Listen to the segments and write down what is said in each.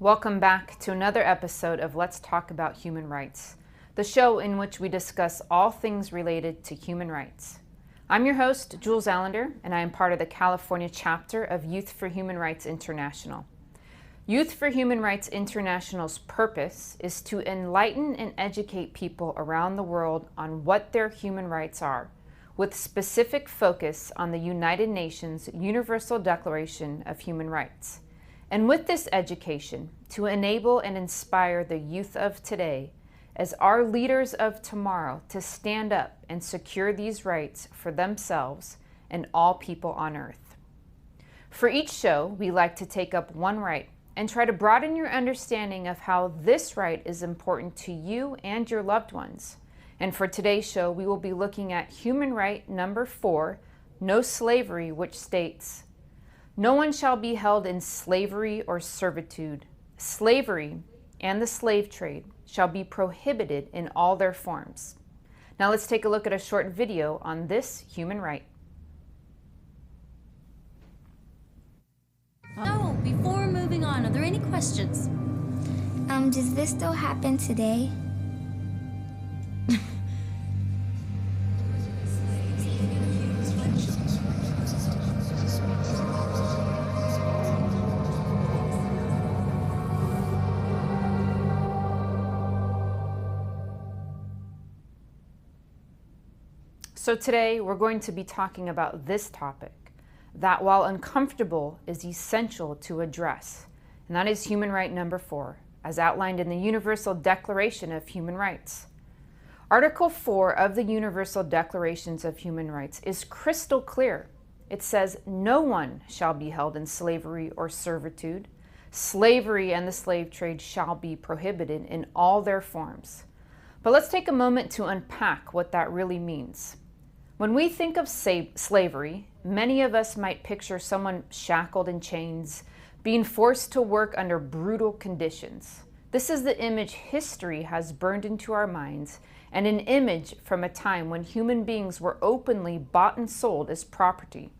Welcome back to another episode of Let's Talk About Human Rights, the show in which we discuss all things related to human rights. I'm your host, Julz Allender, and I am part of the California chapter of Youth for Human Rights International. Youth for Human Rights International's purpose is to enlighten and educate people around the world on what their human rights are, with specific focus on the United Nations Universal Declaration of Human Rights. And with this education, to enable and inspire the youth of today as our leaders of tomorrow to stand up and secure these rights for themselves and all people on earth. For each show, we like to take up one right and try to broaden your understanding of how this right is important to you and your loved ones. And for today's show, we will be looking at human right number 4, no slavery, which states, "No one shall be held in slavery or servitude. Slavery and the slave trade shall be prohibited in all their forms." Now let's take a look at a short video on this human right. So, before moving on, are there any questions? Does this still happen today? So today we're going to be talking about this topic that, while uncomfortable, is essential to address, and that is human right number 4, as outlined in the Universal Declaration of Human Rights. Article 4 of the Universal Declarations of Human Rights is crystal clear. It says, "No one shall be held in slavery or servitude. Slavery and the slave trade shall be prohibited in all their forms." But let's take a moment to unpack what that really means. When we think of slavery, many of us might picture someone shackled in chains, being forced to work under brutal conditions. This is the image history has burned into our minds, and an image from a time when human beings were openly bought and sold as property.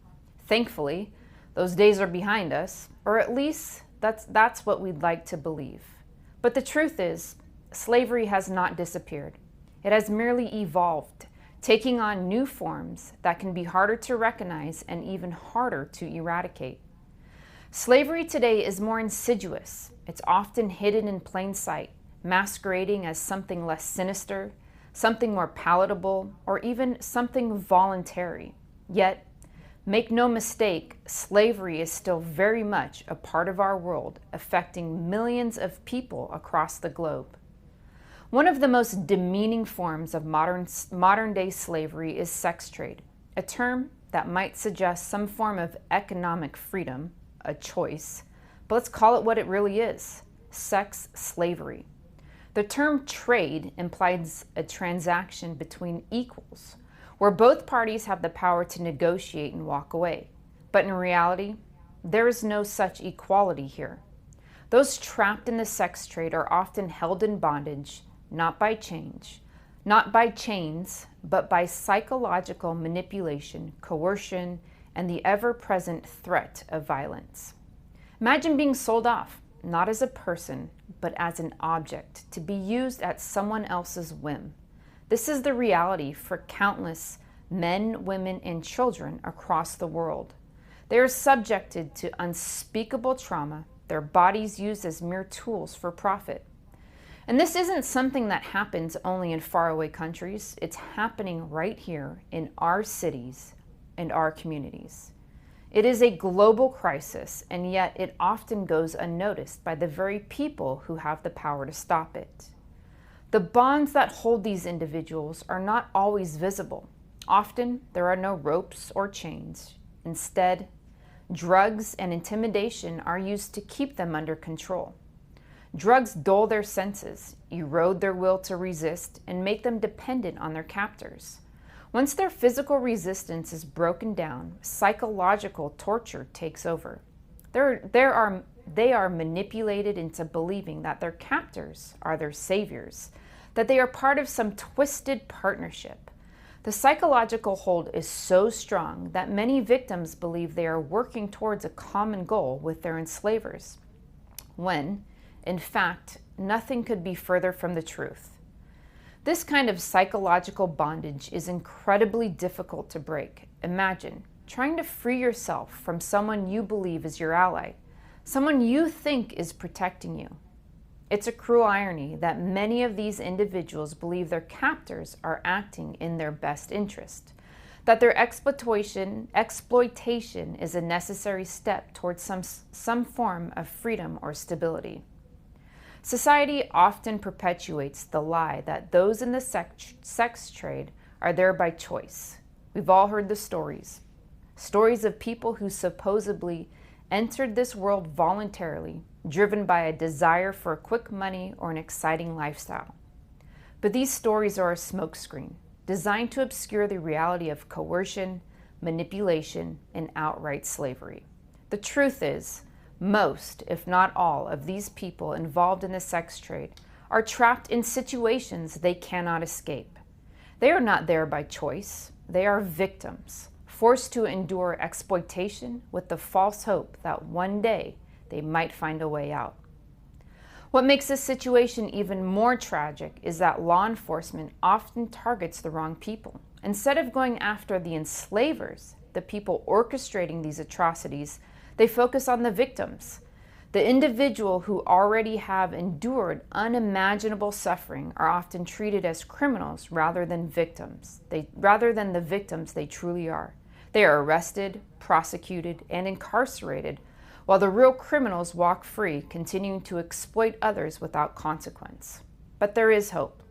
Thankfully, those days are behind us, or at least that's what we'd like to believe. But the truth is, slavery has not disappeared. It has merely evolved, taking on new forms that can be harder to recognize and even harder to eradicate. Slavery today is more insidious. It's often hidden in plain sight, masquerading as something less sinister, something more palatable, or even something voluntary. Yet, make no mistake, slavery is still very much a part of our world, affecting millions of people across the globe. One of the most demeaning forms of modern-day slavery is sex trade, a term that might suggest some form of economic freedom, a choice, but let's call it what it really is, sex slavery. The term trade implies a transaction between equals, where both parties have the power to negotiate and walk away. But in reality, there is no such equality here. Those trapped in the sex trade are often held in bondage, not by chains, but by psychological manipulation, coercion, and the ever-present threat of violence. Imagine being sold off, not as a person, but as an object, to be used at someone else's whim. This is the reality for countless men, women, and children across the world. They are subjected to unspeakable trauma, their bodies used as mere tools for profit. And this isn't something that happens only in faraway countries. It's happening right here in our cities and our communities. It is a global crisis, and yet it often goes unnoticed by the very people who have the power to stop it. The bonds that hold these individuals are not always visible. Often, there are no ropes or chains. Instead, drugs and intimidation are used to keep them under control. Drugs dull their senses, erode their will to resist, and make them dependent on their captors. Once their physical resistance is broken down, psychological torture takes over. They are manipulated into believing that their captors are their saviors, that they are part of some twisted partnership. The psychological hold is so strong that many victims believe they are working towards a common goal with their enslavers, when, In fact, nothing could be further from the truth. This kind of psychological bondage is incredibly difficult to break. Imagine trying to free yourself from someone you believe is your ally, someone you think is protecting you. It's a cruel irony that many of these individuals believe their captors are acting in their best interest, that their exploitation is a necessary step towards some form of freedom or stability. Society often perpetuates the lie that those in the sex trade are there by choice. We've all heard the stories of people who supposedly entered this world voluntarily, driven by a desire for quick money or an exciting lifestyle. But these stories are a smokescreen, designed to obscure the reality of coercion, manipulation, and outright slavery. The truth is, most, if not all, of these people involved in the sex trade are trapped in situations they cannot escape. They are not there by choice. They are victims, forced to endure exploitation with the false hope that one day they might find a way out. What makes this situation even more tragic is that law enforcement often targets the wrong people. Instead of going after the enslavers, the people orchestrating these atrocities, they focus on the victims, the individual who already have endured unimaginable suffering are often treated as criminals rather than the victims they truly are. They are arrested, prosecuted, and incarcerated, while the real criminals walk free, continuing to exploit others without consequence. But there is hope.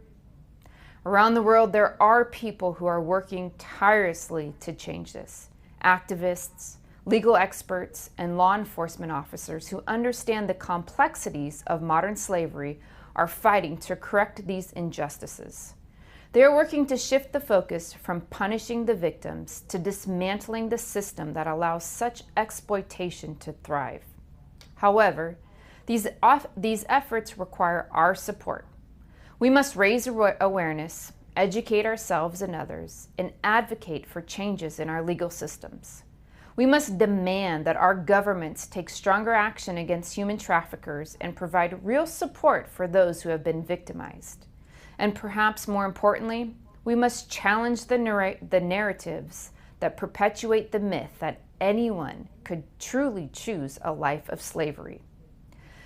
Around the world, there are people who are working tirelessly to change this. Activists, legal experts, and law enforcement officers who understand the complexities of modern slavery are fighting to correct these injustices. They are working to shift the focus from punishing the victims to dismantling the system that allows such exploitation to thrive. However, these efforts require our support. We must raise awareness, educate ourselves and others, and advocate for changes in our legal systems. We must demand that our governments take stronger action against human traffickers and provide real support for those who have been victimized. And perhaps more importantly, we must challenge the narratives that perpetuate the myth that anyone could truly choose a life of slavery.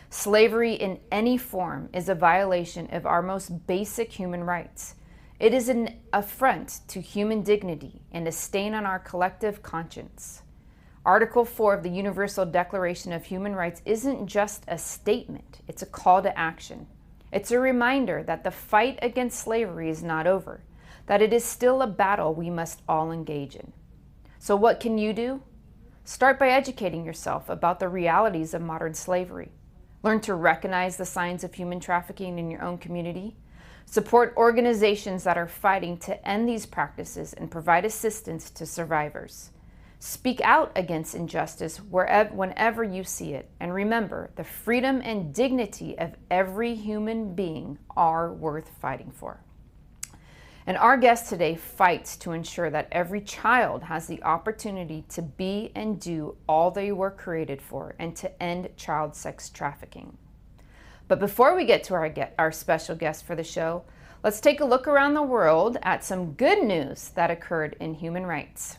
Slavery in any form is a violation of our most basic human rights. It is an affront to human dignity and a stain on our collective conscience. Article 4 of the Universal Declaration of Human Rights isn't just a statement, it's a call to action. It's a reminder that the fight against slavery is not over, that it is still a battle we must all engage in. So what can you do? Start by educating yourself about the realities of modern slavery. Learn to recognize the signs of human trafficking in your own community. Support organizations that are fighting to end these practices and provide assistance to survivors. Speak out against injustice whenever you see it. And remember, the freedom and dignity of every human being are worth fighting for. And our guest today fights to ensure that every child has the opportunity to be and do all they were created for and to end child sex trafficking. But before we get to our special guest for the show, let's take a look around the world at some good news that occurred in human rights.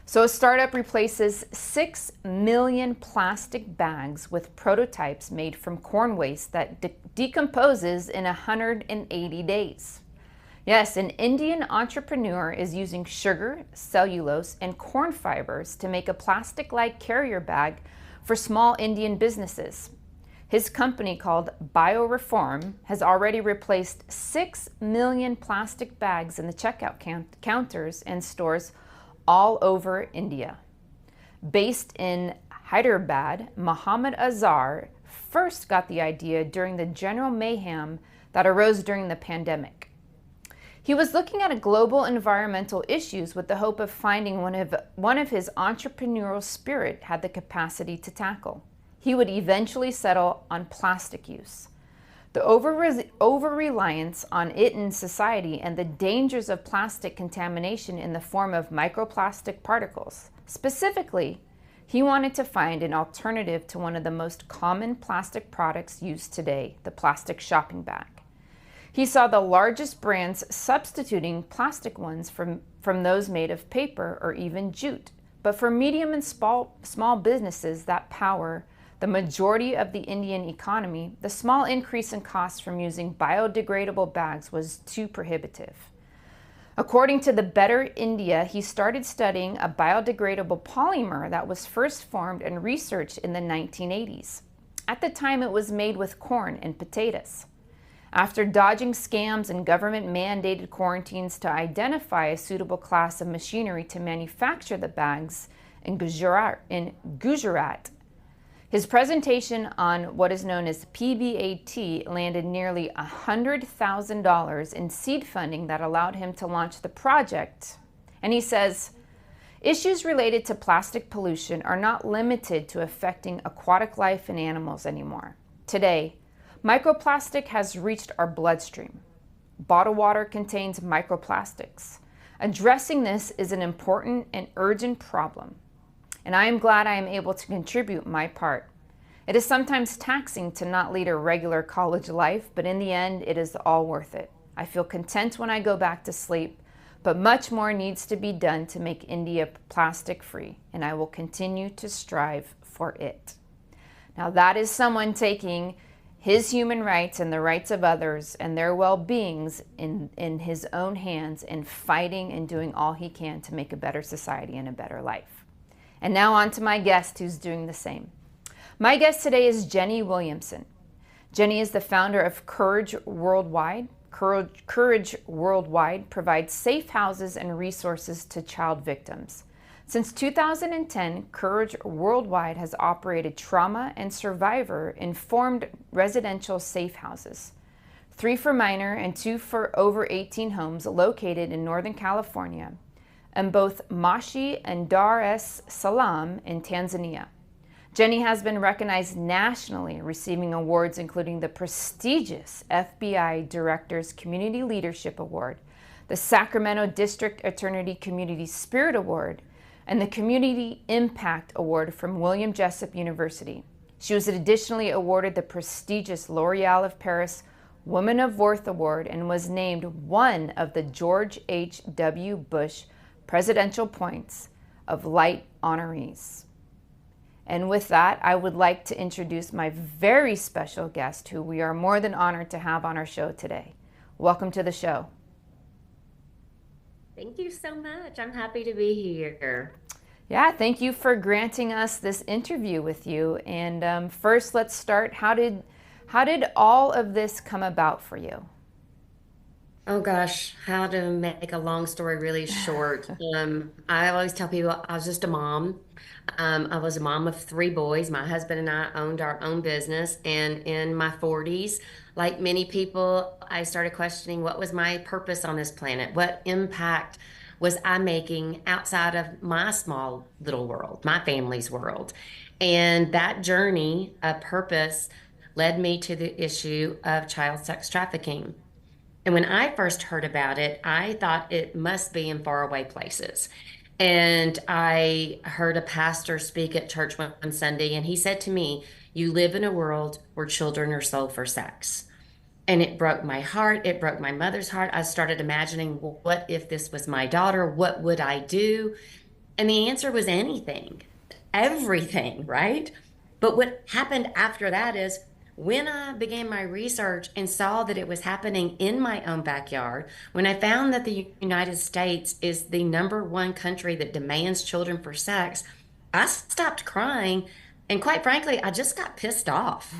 So a startup replaces 6 million plastic bags with prototypes made from corn waste that decomposes in 180 days. Yes, an Indian entrepreneur is using sugar, cellulose, and corn fibers to make a plastic-like carrier bag for small Indian businesses. His company, called BioReform, has already replaced 6 million plastic bags in the checkout counters and stores all over India. Based in Hyderabad, Muhammad Azhar first got the idea during the general mayhem that arose during the pandemic. He was looking at global environmental issues with the hope of finding one of his entrepreneurial spirit had the capacity to tackle. He would eventually settle on plastic use. The over-reliance on it in society and the dangers of plastic contamination in the form of microplastic particles. Specifically, He wanted to find an alternative to one of the most common plastic products used today, the plastic shopping bag. He saw the largest brands substituting plastic ones from those made of paper or even jute. But for medium and small businesses that power the majority of the Indian economy, the small increase in costs from using biodegradable bags was too prohibitive. According to the Better India, he started studying a biodegradable polymer that was first formed and researched in the 1980s. At the time, it was made with corn and potatoes. After dodging scams and government-mandated quarantines to identify a suitable class of machinery to manufacture the bags in Gujarat, his presentation on what is known as PBAT landed nearly $100,000 in seed funding that allowed him to launch the project. And he says, issues related to plastic pollution are not limited to affecting aquatic life and animals anymore. Today, microplastic has reached our bloodstream. Bottled water contains microplastics. Addressing this is an important and urgent problem, and I am glad I am able to contribute my part. It is sometimes taxing to not lead a regular college life, but in the end, it is all worth it. I feel content when I go back to sleep, but much more needs to be done to make India plastic-free, and I will continue to strive for it. Now that is someone taking his human rights and the rights of others and their well-beings in his own hands and fighting and doing all he can to make a better society and a better life. And now on to my guest who's doing the same. My guest today is Jenny Williamson. Jenny is the founder of Courage Worldwide. Courage Worldwide provides safe houses and resources to child victims. Since 2010, Courage Worldwide has operated trauma and survivor-informed residential safe houses, 3 for minor and 2 for over 18 homes located in Northern California, and both Moshi and Dar es Salaam in Tanzania. Jenny has been recognized nationally, receiving awards including the prestigious FBI Director's Community Leadership Award, the Sacramento District Attorney Community Spirit Award, and the Community Impact Award from William Jessup University. She was additionally awarded the prestigious L'Oreal of Paris Woman of Worth Award and was named one of the George H.W. Bush Presidential Points of Light honorees. And with that, I would like to introduce my very special guest who we are more than honored to have on our show today. Welcome to the show. Thank you so much. I'm happy to be here. Yeah, thank you for granting us this interview with you. And first, let's start. How did all of this come about for you? Oh gosh, how to make a long story really short. I always tell people I was just a mom. I was a mom of 3 boys. My husband and I owned our own business. And in my 40s, like many people, I started questioning what was my purpose on this planet? What impact was I making outside of my small little world, my family's world? And that journey of purpose led me to the issue of child sex trafficking. And when I first heard about it, I thought it must be in faraway places. And I heard a pastor speak at church one Sunday, and he said to me, "You live in a world where children are sold for sex." And it broke my heart. It broke my mother's heart. I started imagining, well, what if this was my daughter? What would I do? And the answer was anything, everything, right? But what happened after that is when I began my research and saw that it was happening in my own backyard, when I found that the United States is the #1 country that demands children for sex, I stopped crying. And quite frankly, I just got pissed off.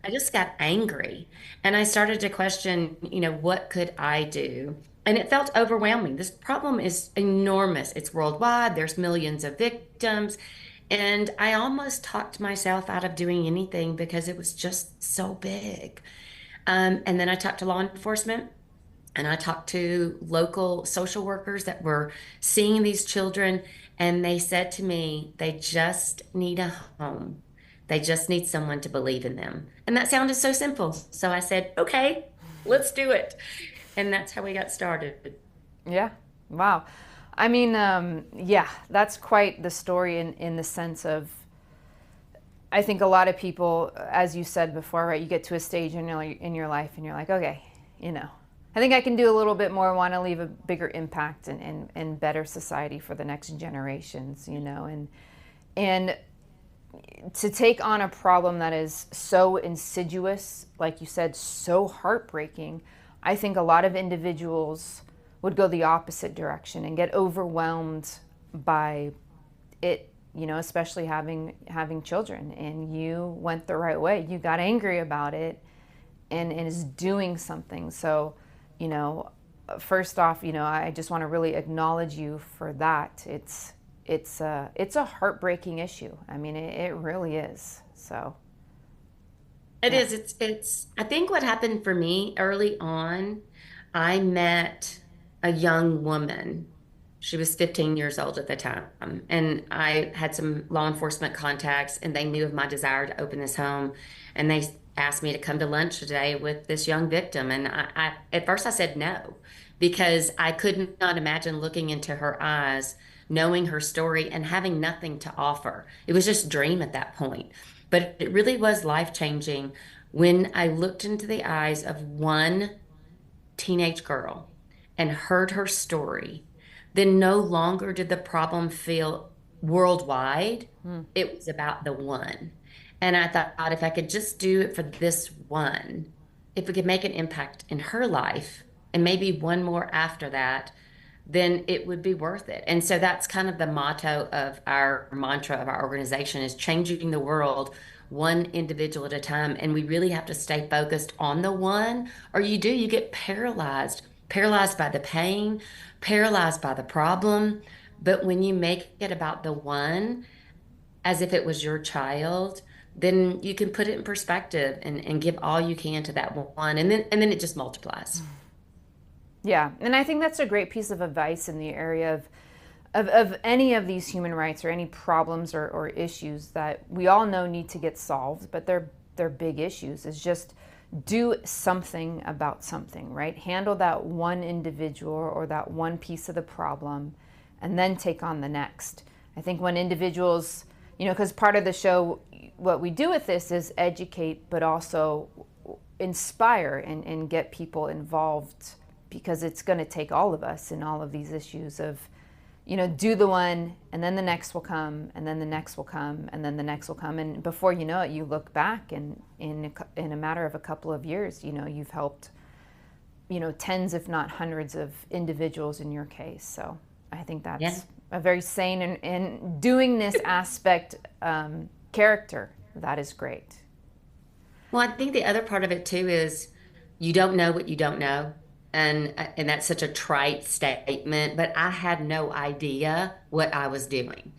I just got angry. And I started to question, what could I do? And it felt overwhelming. This problem is enormous. It's worldwide. There's millions of victims. And I almost talked myself out of doing anything because it was just so big. And then I talked to law enforcement, and I talked to local social workers that were seeing these children. And they said to me, they just need a home. They just need someone to believe in them. And that sounded so simple. So I said, okay, let's do it. And that's how we got started. Yeah. Wow. I mean, yeah, that's quite the story in the sense of, I think a lot of people, as you said before, right, you get to a stage in your life and you're like, okay, I think I can do a little bit more, want to leave a bigger impact and better society for the next generations, and to take on a problem that is so insidious, like you said, so heartbreaking, I think a lot of individuals would go the opposite direction and get overwhelmed by it, especially having children. And you went the right way. You got angry about it and is doing something. So, first off, I just want to really acknowledge you for that. It's a heartbreaking issue. I mean, it really is. So It yeah. is. I think what happened for me early on, I met a young woman. She was 15 years old at the time. And I had some law enforcement contacts, and they knew of my desire to open this home. And they asked me to come to lunch today with this young victim. And at first I said no, because I could not imagine looking into her eyes, knowing her story, and having nothing to offer. It was just a dream at that point. But it really was life changing when I looked into the eyes of one teenage girl and heard her story. Then no longer did the problem feel worldwide. It was about the one. And I thought, if I could just do it for this one, if we could make an impact in her life and maybe one more after that, then it would be worth it. And so that's kind of the motto of our mantra of our organization, is changing the world one individual at a time. And we really have to stay focused on the one, or you get paralyzed by the pain, paralyzed by the problem. But when you make it about the one, as if it was your child, then you can put it in perspective and give all you can to that one. And then it just multiplies. Yeah, and I think that's a great piece of advice in the area of any of these human rights or any problems or issues that we all know need to get solved, but they're big issues, is just do something about something, right? Handle that one individual or that one piece of the problem and then take on the next. I think when individuals, because part of the show, what we do with this is educate, but also inspire and get people involved, because it's going to take all of us in all of these issues of, do the one, and then the next will come, and then the next will come, and then the next will come. And before you know it, you look back, and in a matter of a couple of years, you've helped, tens, if not hundreds of individuals in your case. So I think that's Yeah. a very sane and doing this aspect character. That is great. Well, I think the other part of it too is you don't know what you don't know. And that's such a trite statement, but I had no idea what I was doing.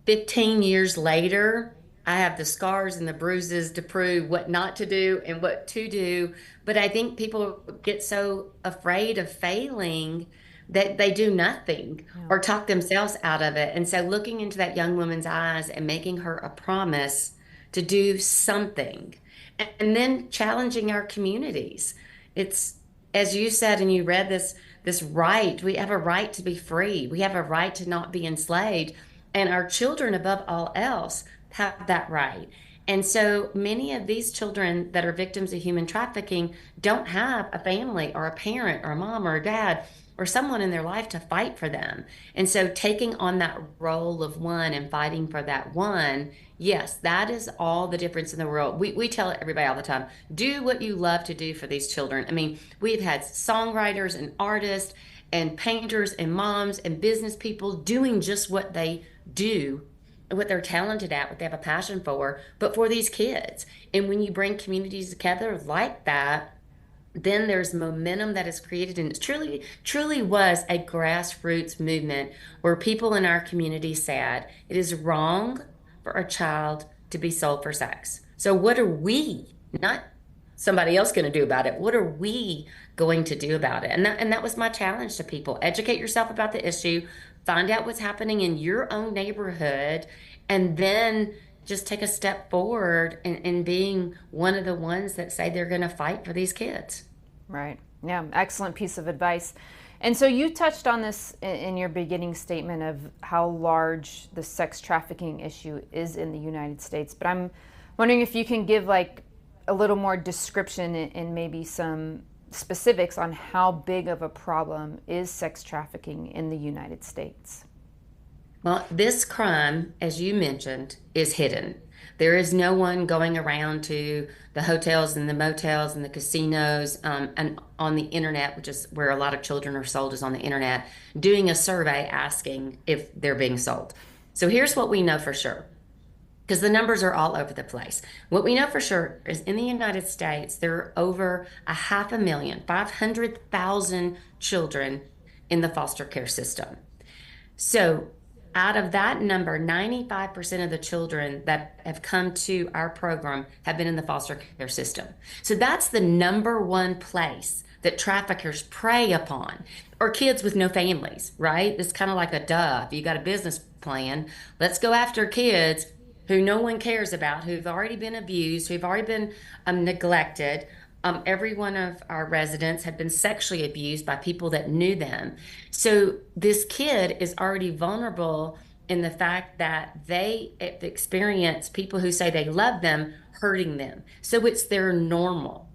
15 years later, I have the scars and the bruises to prove what not to do and what to do. But I think people get so afraid of failing that they do nothing or talk themselves out of it. And so looking into that young woman's eyes and making her a promise to do something, and then challenging our communities. It's, as you said, and you read this right. We have a right to be free. We have a right to not be enslaved. And our children, above all else, have that right. And so many of these children that are victims of human trafficking don't have a family or a parent or a mom or a dad or someone in their life to fight for them. And so taking on that role of one and fighting for that one, yes, that is all the difference in the world. We tell everybody all the time, do what you love to do for these children. I mean, we've had songwriters and artists and painters and moms and business people doing just what they do, what they're talented at, what they have a passion for, but for these kids. And when you bring communities together like that, then there's momentum that is created, and it truly was a grassroots movement where people in our community said it is wrong for a child to be sold for sex. So what are we, not somebody else, going to do about it? What are we going to do about it? And that was my challenge to people. Educate yourself about the issue, find out what's happening in your own neighborhood, and then just take a step forward in being one of the ones that say they're going to fight for these kids. Right. Yeah. Excellent piece of advice. And so you touched on this in your beginning statement of how large the sex trafficking issue is in the United States. But I'm wondering if you can give like a little more description and maybe some specifics on how big of a problem is sex trafficking in the United States. Well, this crime, as you mentioned, is hidden. There is no one going around to the hotels and the motels and the casinos and on the internet, which is where a lot of children are sold, is on the internet, doing a survey asking if they're being sold. So here's what we know for sure, because the numbers are all over the place. What we know for sure is in the United States, there are over 500,000, 500,000 children in the foster care system. So out of that number, 95% of the children that have come to our program have been in the foster care system. So that's the number one place that traffickers prey upon, or kids with no families, right? It's kind of like a duh. If you got a business plan, let's go after kids who no one cares about, who've already been abused, who've already been neglected. Every one of our residents had been sexually abused by people that knew them. So this kid is already vulnerable in the fact that they experience people who say they love them hurting them. So it's their normal.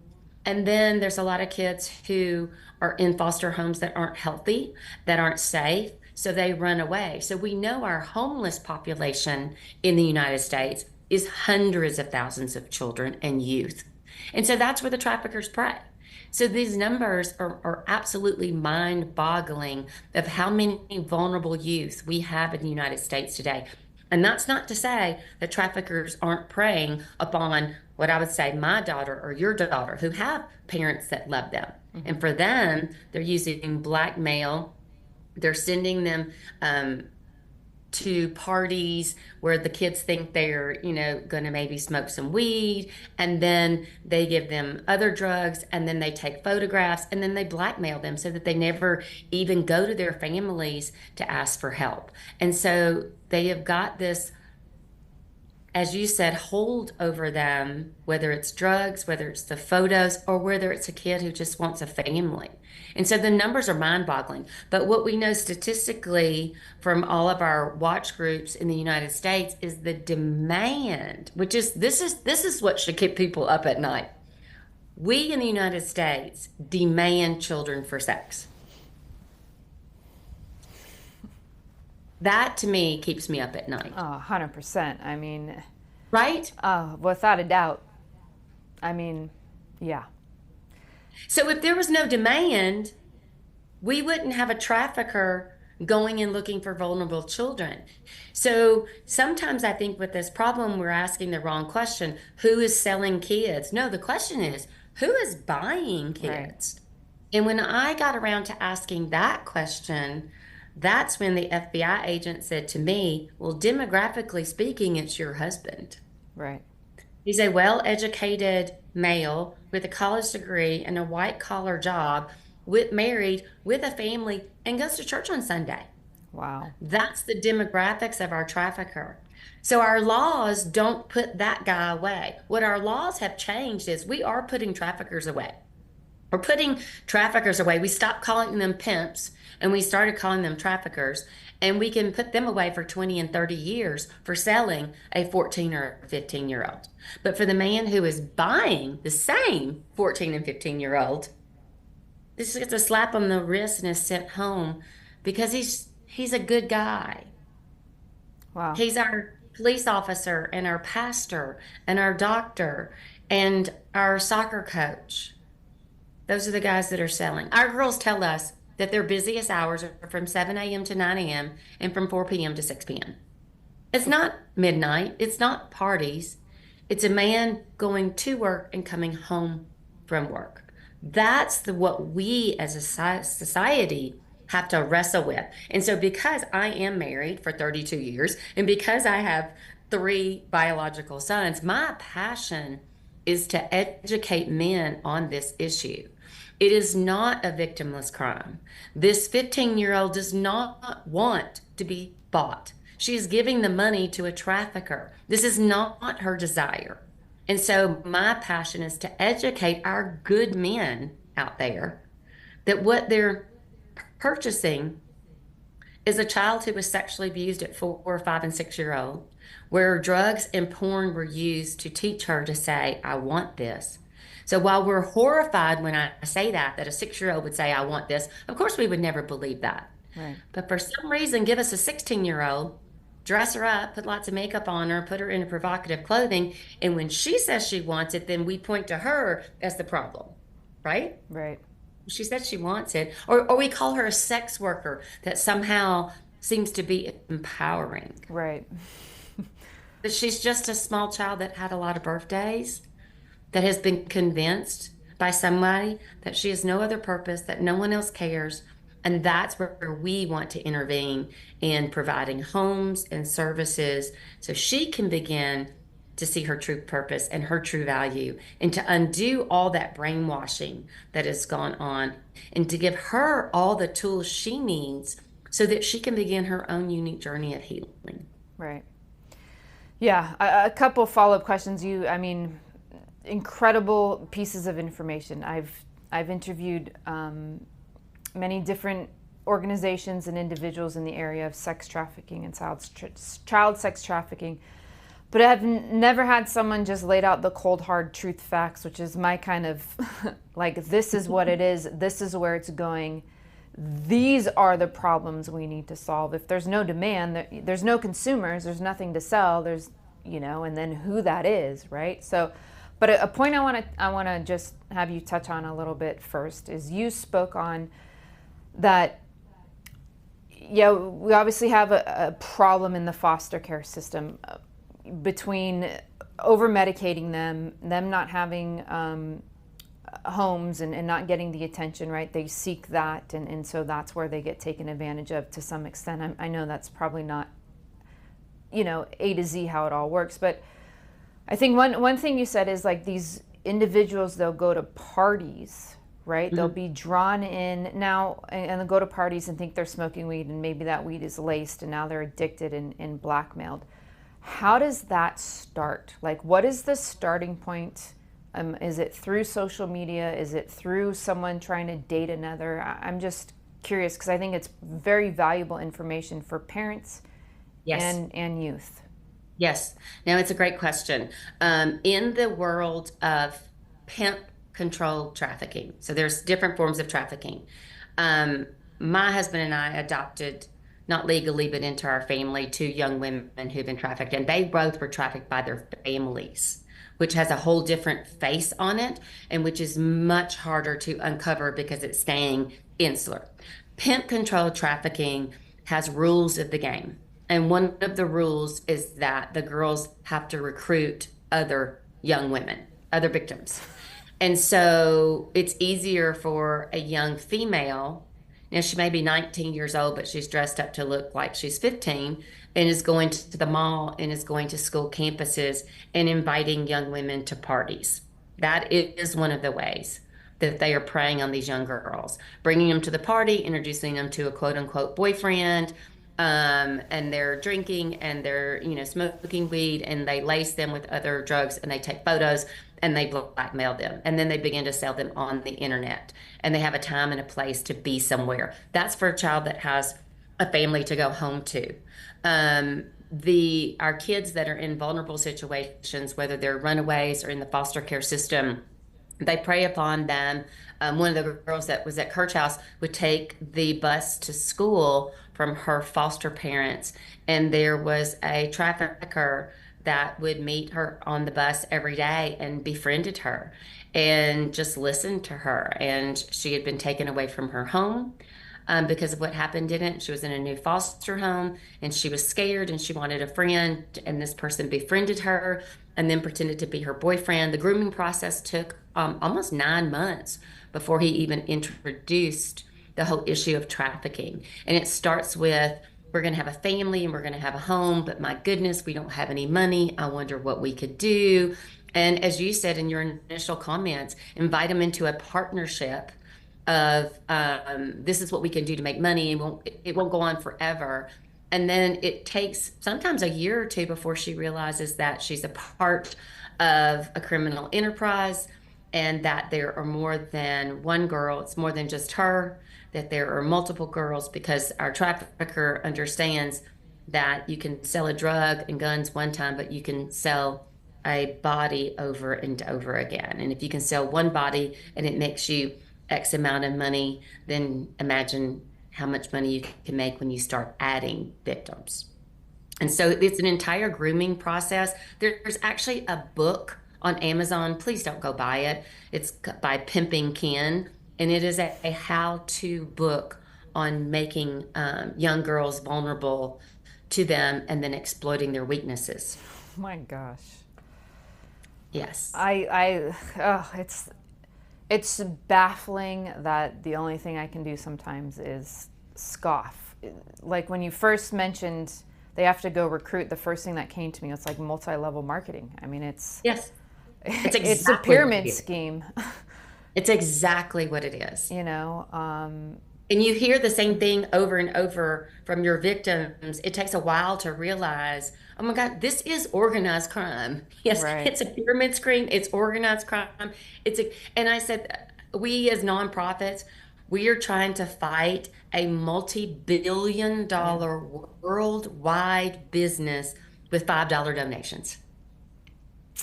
And then there's a lot of kids who are in foster homes that aren't healthy, that aren't safe, so they run away. So we know our homeless population in the United States is hundreds of thousands of children and youth. And so that's where the traffickers prey. So these numbers are absolutely mind-boggling of how many vulnerable youth we have in the United States today. And that's not to say that traffickers aren't preying upon what I would say my daughter or your daughter who have parents that love them. Mm-hmm. And for them, they're using blackmail. They're sending them to parties where the kids think they're, going to maybe smoke some weed, and then they give them other drugs, and then they take photographs, and then they blackmail them so that they never even go to their families to ask for help. And so they have got this, as you said, hold over them, whether it's drugs, whether it's the photos, or whether it's a kid who just wants a family. And so the numbers are mind-boggling. But what we know statistically from all of our watch groups in the United States is the demand, which is this is what should keep people up at night. We in the United States demand children for sex. That to me keeps me up at night. Oh, 100%. I mean, right? Without a doubt. I mean, yeah. So if there was no demand, we wouldn't have a trafficker going and looking for vulnerable children. So sometimes I think with this problem, we're asking the wrong question. Who is selling kids? No, the question is, who is buying kids? Right. And when I got around to asking that question, that's when the FBI agent said to me, well, demographically speaking, it's your husband. Right. He's a well-educated male with a college degree and a white-collar job, married, with a family, and goes to church on Sunday. Wow. That's the demographics of our trafficker. So our laws don't put that guy away. What our laws have changed is we are putting traffickers away. We're putting traffickers away. We stopped calling them pimps and we started calling them traffickers, and we can put them away for 20 and 30 years for selling a 14 or 15-year-old. But for the man who is buying the same 14 and 15-year-old, this gets a slap on the wrist and is sent home because he's a good guy. Wow. He's our police officer and our pastor and our doctor and our soccer coach. Those are the guys that are selling. Our girls tell us that their busiest hours are from 7 a.m. to 9 a.m. and from 4 p.m. to 6 p.m. It's not midnight. It's not parties. It's a man going to work and coming home from work. That's what we as a society have to wrestle with. And so because I am married for 32 years and because I have 3 biological sons, my passion is to educate men on this issue. It is not a victimless crime. This 15-year-old does not want to be bought. She is giving the money to a trafficker. This is not her desire. And so my passion is to educate our good men out there that what they're purchasing is a child who was sexually abused at 4, 5, and 6 year old, where drugs and porn were used to teach her to say, I want this. So while we're horrified when I say that a 6 year old would say, I want this, of course we would never believe that. Right. But for some reason, give us a 16-year-old, dress her up, put lots of makeup on her, put her in provocative clothing. And when she says she wants it, then we point to her as the problem, right? Right. She said she wants it. Or we call her a sex worker that somehow seems to be empowering. Right. But she's just a small child that had a lot of birthdays, that has been convinced by somebody that she has no other purpose, that no one else cares. And that's where we want to intervene in providing homes and services so she can begin to see her true purpose and her true value, and to undo all that brainwashing that has gone on, and to give her all the tools she needs so that she can begin her own unique journey of healing. Right. Yeah. A couple follow-up questions. I mean, incredible pieces of information. I've interviewed many different organizations and individuals in the area of sex trafficking and child sex trafficking. But I've never had someone just laid out the cold, hard truth facts, which is my kind of like, this is what it is. This is where it's going. These are the problems we need to solve. If there's no demand, there's no consumers, there's nothing to sell, and then who that is, right? So, but a point I want to just have you touch on a little bit first is you spoke on that. Yeah, we obviously have a problem in the foster care system between over medicating them not having homes and not getting the attention, right? They seek that, and so that's where they get taken advantage of to some extent. I know that's probably not, A to Z how it all works, but I think one thing you said is like these individuals, they'll go to parties, right? Mm-hmm. They'll be drawn in now and they'll go to parties and think they're smoking weed, and maybe that weed is laced, and now they're addicted and blackmailed. How does that start? Like, what is the starting point? Is it through social media? Is it through someone trying to date another? I'm just curious because I think it's very valuable information for parents. Yes. And youth. Yes. Now, it's a great question. In the world of pimp controlled trafficking, so there's different forms of trafficking. My husband and I adopted, not legally, but into our family, 2 young women who've been trafficked, and they both were trafficked by their families, which has a whole different face on it, and which is much harder to uncover because it's staying insular. Pimp controlled trafficking has rules of the game. And one of the rules is that the girls have to recruit other young women, other victims. And so it's easier for a young female. Now, she may be 19 years old, but she's dressed up to look like she's 15 and is going to the mall and is going to school campuses and inviting young women to parties. That is one of the ways that they are preying on these young girls, bringing them to the party, introducing them to a quote unquote boyfriend, and they're drinking and they're, smoking weed, and they lace them with other drugs, and they take photos and they blackmail them. And then they begin to sell them on the internet, and they have a time and a place to be somewhere. That's for a child that has a family to go home to. Our kids that are in vulnerable situations, whether they're runaways or in the foster care system, they prey upon them. One of the girls that was at Kirch House would take the bus to school from her foster parents, and there was a trafficker that would meet her on the bus every day and befriended her and just listened to her. And she had been taken away from her home because of what happened in it. She was in a new foster home, and she was scared, and she wanted a friend, and this person befriended her and then pretended to be her boyfriend. The grooming process took almost 9 months before he even introduced the whole issue of trafficking. And it starts with, we're going to have a family and we're going to have a home, but my goodness, we don't have any money. I wonder what we could do. And as you said in your initial comments, invite them into a partnership of this is what we can do to make money, and it won't go on forever. And then it takes sometimes a year or 2 before she realizes that she's a part of a criminal enterprise, and that there are more than one girl. It's more than just her. that there are multiple girls, because our trafficker understands that you can sell a drug and guns one time, but you can sell a body over and over again. And if you can sell one body and it makes you X amount of money, then imagine how much money you can make when you start adding victims. And so it's an entire grooming process. There's actually a book on Amazon. Please don't go buy it. It's by Pimping Ken, and it is a how-to book on making young girls vulnerable to them and then exploiting their weaknesses. My gosh. Yes. It's baffling that the only thing I can do sometimes is scoff. Like when you first mentioned they have to go recruit, the first thing that came to me was like multi-level marketing. I mean, Yes. It's exactly it's a pyramid scheme. It's exactly what it is. You know, And you hear the same thing over and over from your victims. It takes a while to realize, oh my God, this is organized crime. Yes, right. it's a pyramid scheme. It's organized crime. And I said, we as nonprofits, we are trying to fight a multi-billion-dollar worldwide business with $5 donations.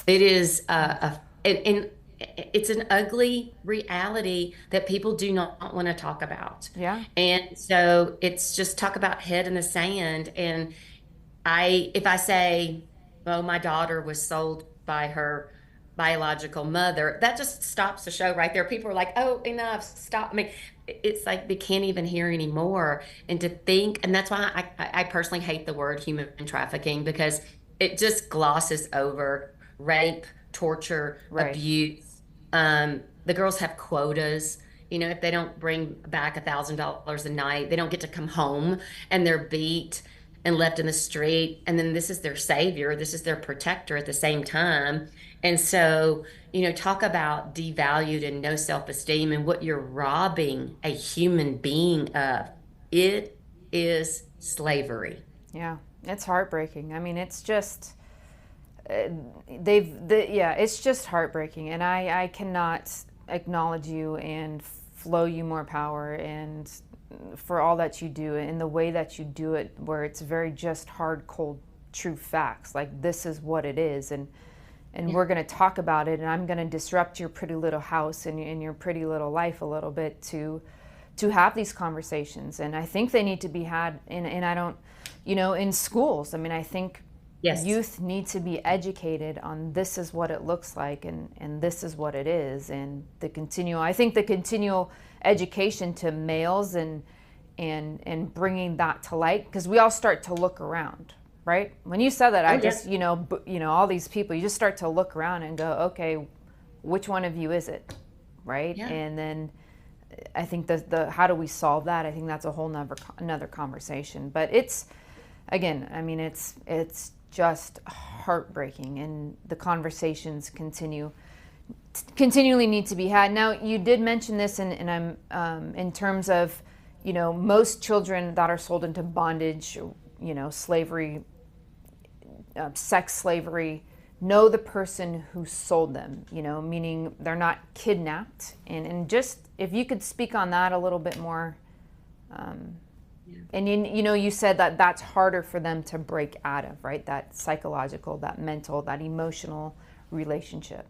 It is and it's an ugly reality that people do not want to talk about. Yeah. And so it's just talk about head in the sand. And if I say, oh, my daughter was sold by her biological mother, that just stops the show right there. People are like, oh, enough, stop. I mean, it's like they can't even hear anymore. And to think, and that's why I personally hate the word human trafficking, because it just glosses over rape, torture, right. abuse. The girls have quotas. You know, if they don't bring back $1,000 a night, they don't get to come home, and they're beat and left in the street. And then this is their savior. This is their protector at the same time. And so, you know, talk about devalued and no self-esteem and what you're robbing a human being of. It is slavery. Yeah, it's heartbreaking. I mean, it's just it's just heartbreaking, and I cannot acknowledge you and flow you more power, and for all that you do and the way that you do it, where it's very just hard, cold, true facts. Like, this is what it is, and we're going to talk about it, and I'm going to disrupt your pretty little house and your pretty little life a little bit to have these conversations. And I think they need to be had in schools. I mean, I think yes, youth need to be educated on this is what it looks like, and this is what it is. And the continual education to males and bringing that to light, because we all start to look around, right? When you said that, all these people, you just start to look around and go, okay, which one of you is it, right? Yeah. And then I think the how do we solve that? I think that's a whole another conversation. But it's, again, I mean, it's just heartbreaking, and the conversations continually need to be had. Now, you did mention this, and I'm in terms of, you know, most children that are sold into bondage, you know, slavery, sex slavery, know the person who sold them, you know, meaning they're not kidnapped. And just if you could speak on that a little bit more. And you said that that's harder for them to break out of, right? That psychological, that mental, that emotional relationship.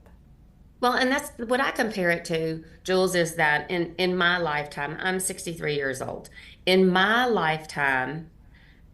Well, and that's what I compare it to, Julz, is that in my lifetime, I'm 63 years old. In my lifetime,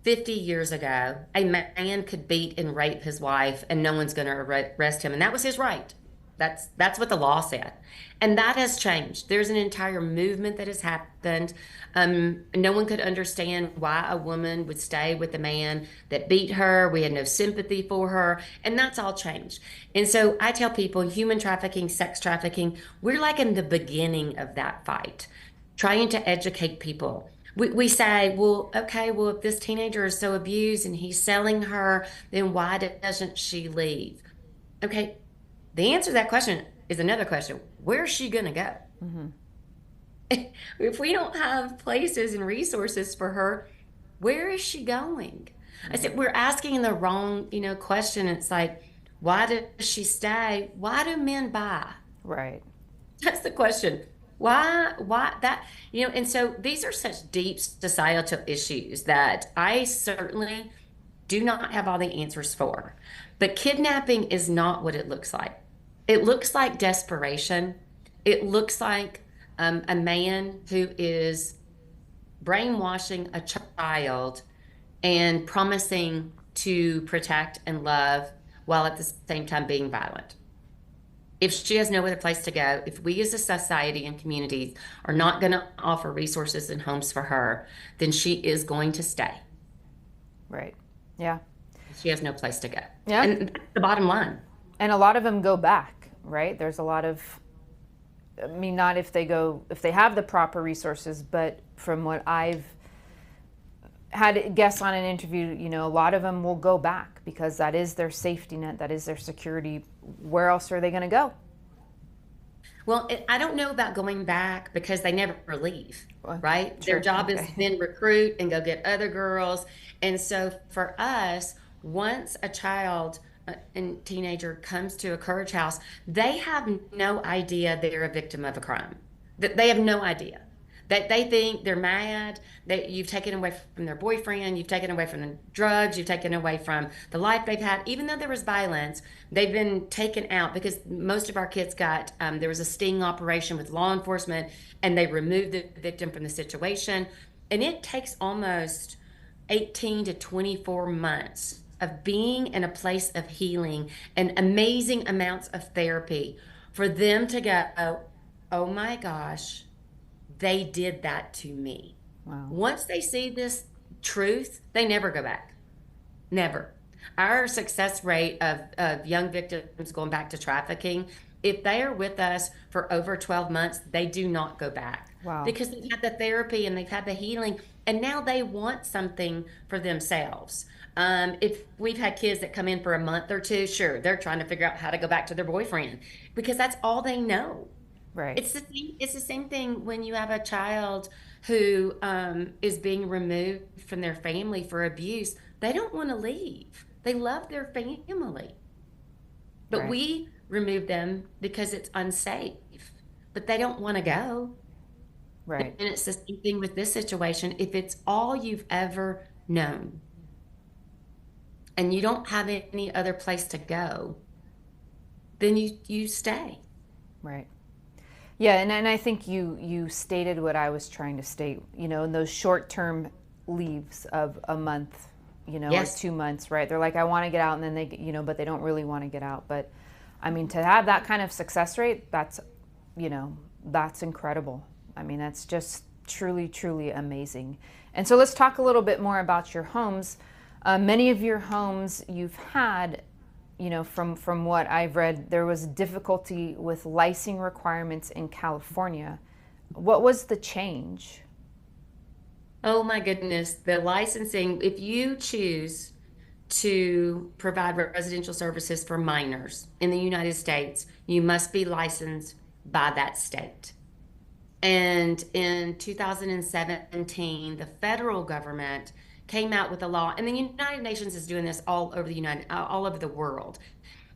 50 years ago, a man could beat and rape his wife and no one's going to arrest him. And that was his right. That's what the law said. And that has changed. There's an entire movement that has happened. No one could understand why a woman would stay with a man that beat her. We had no sympathy for her. And that's all changed. And so I tell people, human trafficking, sex trafficking, we're like in the beginning of that fight, trying to educate people. We say, well, okay, well, if this teenager is so abused and he's selling her, then why doesn't she leave? Okay, the answer to that question is another question. Where's she going to go? Mm-hmm. If we don't have places and resources for her, where is she going? Mm-hmm. I said, we're asking the wrong, question. It's like, why does she stay? Why do men buy? Right. That's the question. Why that, and so these are such deep societal issues that I certainly do not have all the answers for. But kidnapping is not what it looks like. It looks like desperation. It looks like a man who is brainwashing a child and promising to protect and love while at the same time being violent. If she has no other place to go, if we as a society and communities are not going to offer resources and homes for her, then she is going to stay. Right. Yeah. She has no place to go. Yeah. And that's the bottom line. And a lot of them go back, right? There's a lot of, I mean, not if they have the proper resources, but from what I've had guests on an interview, a lot of them will go back because that is their safety net, that is their security. Where else are they going to go? Well, I don't know about going back because they never leave, right? Sure. Their job Okay. is then recruit and go get other girls. And so for us, once a child and teenager comes to a Courage House, they have no idea they're a victim of a crime. That they have no idea. That they think they're mad, that you've taken away from their boyfriend, you've taken away from the drugs, you've taken away from the life they've had. Even though there was violence, they've been taken out because most of our kids got, there was a sting operation with law enforcement and they removed the victim from the situation. And it takes almost 18 to 24 months of being in a place of healing and amazing amounts of therapy for them to go, oh my gosh, they did that to me. Wow. Once they see this truth, they never go back. Never. Our success rate of young victims going back to trafficking, if they are with us for over 12 months, they do not go back. Wow. Because they've had the therapy and they've had the healing, and now they want something for themselves. If we've had kids that come in for a month or two, sure, they're trying to figure out how to go back to their boyfriend because that's all they know. Right. It's the same thing when you have a child who is being removed from their family for abuse. They don't want to leave. They love their family. But Right. we remove them because it's unsafe. But they don't want to go. Right. And it's the same thing with this situation. If it's all you've ever known and you don't have any other place to go, then you stay. Right. Yeah, and I think you stated what I was trying to state, in those short-term leaves of a month, Yes. or 2 months, right? They're like, I want to get out, and then but they don't really want to get out. But I mean, to have that kind of success rate, that's incredible. I mean, that's just truly, truly amazing. And so let's talk a little bit more about your homes. Many of your homes you've had, from what I've read, there was difficulty with licensing requirements in California. What was the change? Oh my goodness, the licensing, if you choose to provide residential services for minors in the United States, you must be licensed by that state. And in 2017, the federal government came out with a law, and the United Nations is doing this all over the world,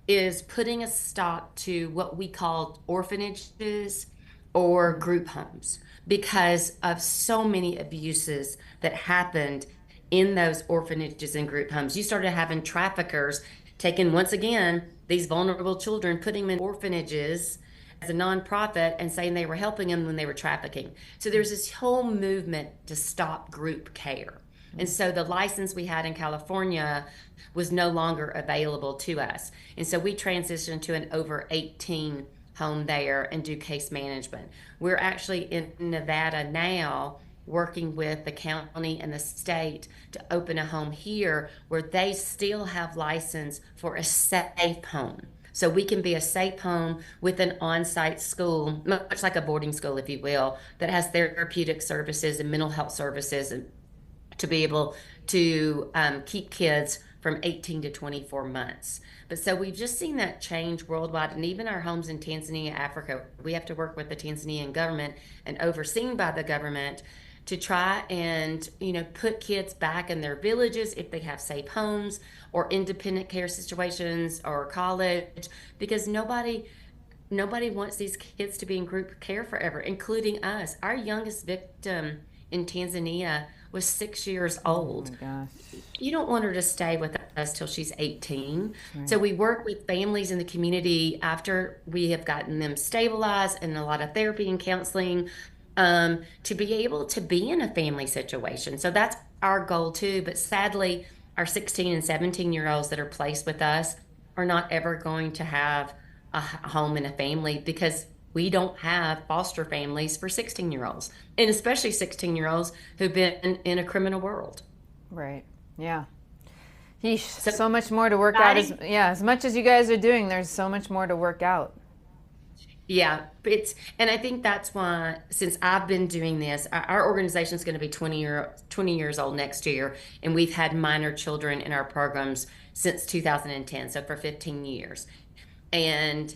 is putting a stop to what we call orphanages or group homes because of so many abuses that happened in those orphanages and group homes. You started having traffickers taking, once again, these vulnerable children, putting them in orphanages as a nonprofit and saying they were helping them when they were trafficking. So there's this whole movement to stop group care. And so the license we had in California was no longer available to us. And so we transitioned to an over 18 home there and do case management. We're actually in Nevada now working with the county and the state to open a home here where they still have license for a safe home. So we can be a safe home with an on-site school, much like a boarding school, if you will, that has therapeutic services and mental health services and to be able to keep kids from 18 to 24 months. But so we've just seen that change worldwide, and even our homes in Tanzania, Africa, we have to work with the Tanzanian government and overseen by the government to try and put kids back in their villages if they have safe homes or independent care situations or college, because nobody nobody wants these kids to be in group care forever, including us. Our youngest victim in Tanzania was 6 years Oh my old. gosh. You don't want her to stay with us till she's 18. So Right. we work with families in the community after we have gotten them stabilized and a lot of therapy and counseling, to be able to be in a family situation. So that's our goal too. But sadly, our 16 and 17-year-olds that are placed with us are not ever going to have a home and a family because we don't have foster families for 16-year-olds, and especially 16-year-olds who've been in a criminal world. Right. Yeah. Yeesh, So, so much more to work out. As much as you guys are doing, there's so much more to work out. yeah, and I think that's why since I've been doing this, our organization is going to be 20 years old next year, and we've had minor children in our programs since 2010, so for 15 years. And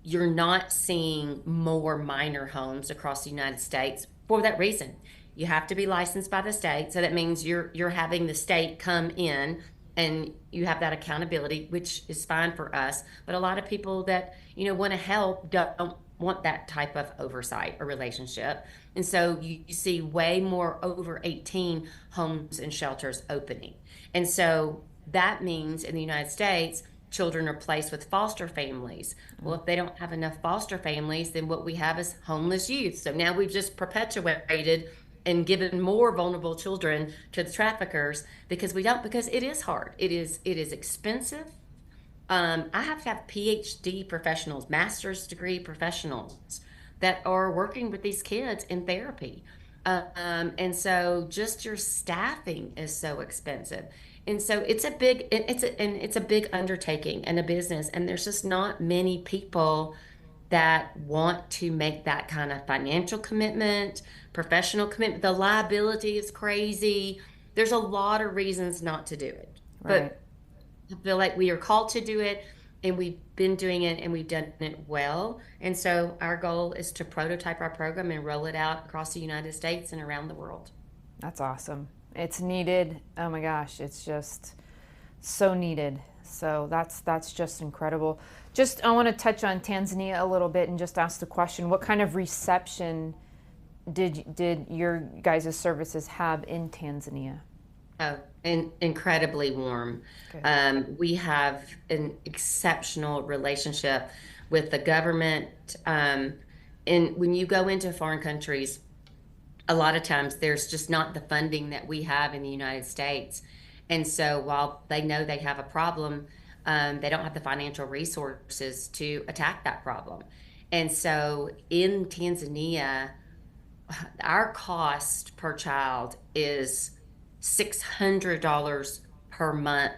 you're not seeing more minor homes across the United States for that reason. You have to be licensed by the state, so that means you're having the state come in and you have that accountability, which is fine for us. But a lot of people that want to help don't want that type of oversight or relationship, and so you see way more over 18 homes and shelters opening, and so that means in the United States children are placed with foster families. Well, if they don't have enough foster families, then what we have is homeless youth. So now we've just perpetuated and given more vulnerable children to the traffickers because it is hard. It is expensive. I have to have PhD professionals, master's degree professionals that are working with these kids in therapy. And so just your staffing is so expensive. And so it's a big undertaking and a business. And there's just not many people that want to make that kind of financial commitment, professional commitment. The liability is crazy. There's a lot of reasons not to do it. Right. But I feel like we are called to do it and we've been doing it and we've done it well. And so our goal is to prototype our program and roll it out across the United States and around the world. That's awesome. It's needed. Oh my gosh, it's just so needed. So that's just incredible. Just I want to touch on Tanzania a little bit and just ask the question: what kind of reception did your guys' services have in Tanzania? Oh, and incredibly warm. Good. We have an exceptional relationship with the government. And when you go into foreign countries, a lot of times there's just not the funding that we have in the United States. And so while they know they have a problem, they don't have the financial resources to attack that problem. And so in Tanzania, our cost per child is $600 per month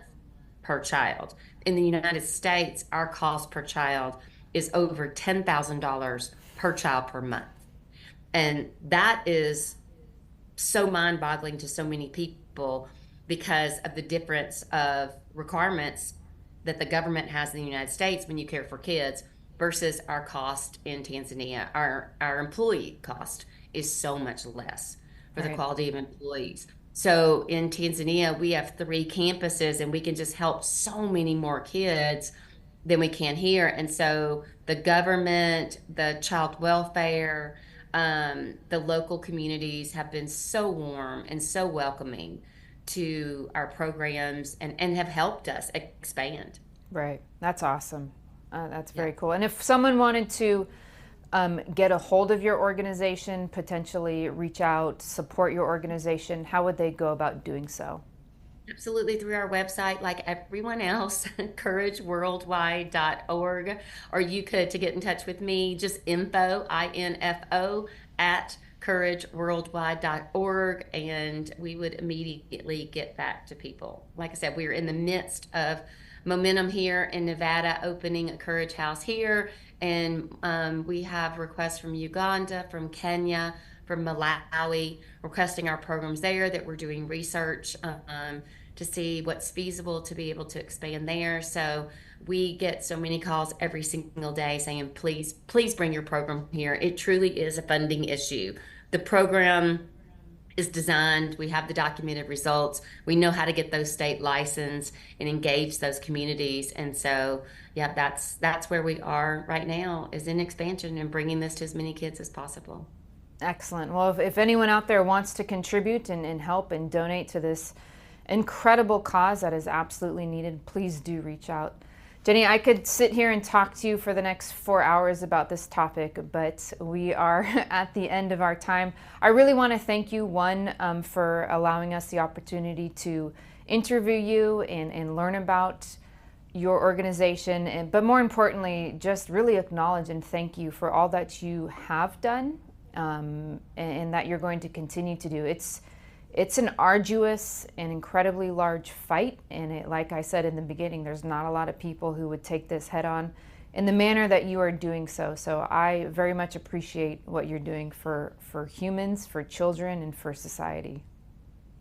per child. In the United States, our cost per child is over $10,000 per child per month. And that is so mind-boggling to so many people because of the difference of requirements that the government has in the United States when you care for kids versus our cost in Tanzania. Our employee cost is so much less for the Right. quality of employees. So in Tanzania, we have 3 campuses and we can just help so many more kids than we can here. And so the government, the child welfare, the local communities have been so warm and so welcoming to our programs and have helped us expand. Right. That's awesome. That's Yeah. very cool. And if someone wanted to get a hold of your organization, potentially reach out, support your organization, how would they go about doing so? Absolutely, through our website, like everyone else, courageworldwide.org. Or you could, to get in touch with me, just info, at courageworldwide.org, and we would immediately get back to people. Like I said, we're in the midst of momentum here in Nevada, opening a Courage House here, and we have requests from Uganda, from Kenya, from Malawi, requesting our programs there, that we're doing research to see what's feasible to be able to expand there. So we get so many calls every single day saying, please bring your program here. It truly is a funding issue. The program is designed. We have the documented results. We know how to get those state license and engage those communities. And so, yeah, that's where we are right now, is in expansion and bringing this to as many kids as possible. Excellent. Well, if anyone out there wants to contribute and help and donate to this incredible cause that is absolutely needed, please do reach out. Jenny, I could sit here and talk to you for the next 4 hours about this topic, but we are at the end of our time. I really want to thank you, for allowing us the opportunity to interview you and learn about your organization, but more importantly, just really acknowledge and thank you for all that you have done, and that you're going to continue to do. It's an arduous and incredibly large fight, and like I said in the beginning, there's not a lot of people who would take this head on in the manner that you are doing so. So I very much appreciate what you're doing for humans, for children, and for society.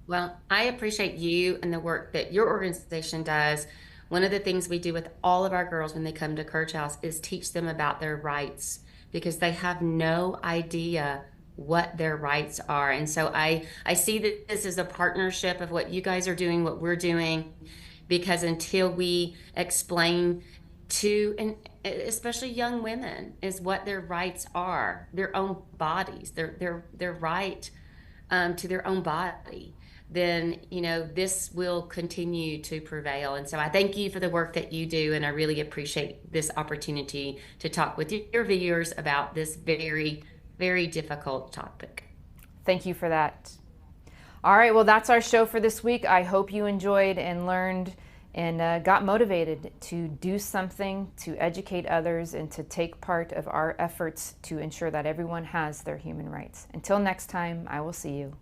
Well, I appreciate you and the work that your organization does. One of the things we do with all of our girls when they come to Courage House is teach them about their rights, because they have no idea what their rights are. And so I see that this is a partnership of what you guys are doing, what we're doing, because until we explain to, and especially young women, is what their rights are, their own bodies, their right to their own body, then this will continue to prevail. And so I thank you for the work that you do, and I really appreciate this opportunity to talk with your viewers about this very, very difficult topic. Thank you for that. All right, well, that's our show for this week. I hope you enjoyed and learned and got motivated to do something to educate others and to take part of our efforts to ensure that everyone has their human rights. Until next time, I will see you.